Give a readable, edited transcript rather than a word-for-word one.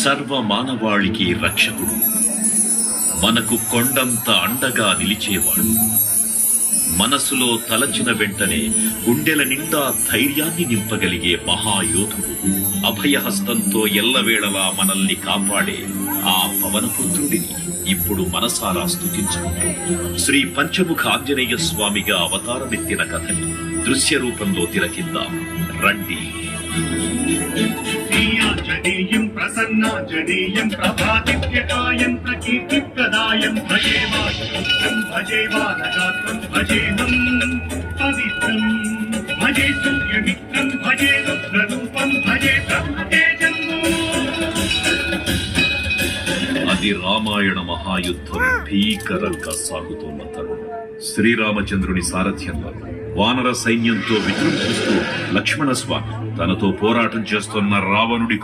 సర్వ మానవాళికి రక్షకుడు, మనకు కొండంత అండగా నిలిచేవాడు, మనసులో తలచిన వెంటనే గుండెల నిండా ధైర్యాన్ని నింపగలిగే మహాయోధుడు, అభయహస్తంతో ఎల్లవేళలా మనల్ని కాపాడే ఆ పవనపుత్రుడిని ఇప్పుడు మనసారా స్తుతించుకుంటూ శ్రీ పంచముఖ ఆంజనేయ స్వామిగా అవతారమెత్తిన కథని దృశ్య రూపంలో తిలకిద్దాం రండి. శ్రీయాంజనేయం ప్రసన్నాంజనేయం ప్రభాదిత్యకాయం ప్రకీర్తిప్రదాయం భజే వాసుపుత్రం భజే వానగాత్రం భజేహం పవిత్రం భజే సూర్యమిత్రం భజే రుద్రరూపం భజే బ్రహ్మతేజం. అది రామాయణ మహాయుద్ధం భీకరంగా సాగుతున్న తరుణం. శ్రీరామచంద్రుని సారథ్యంలో వానర సైన్యంతో విజృంభిస్తూ లక్ష్మణ స్వామి తనతో పోరాటం చేస్తున్న రావణుడి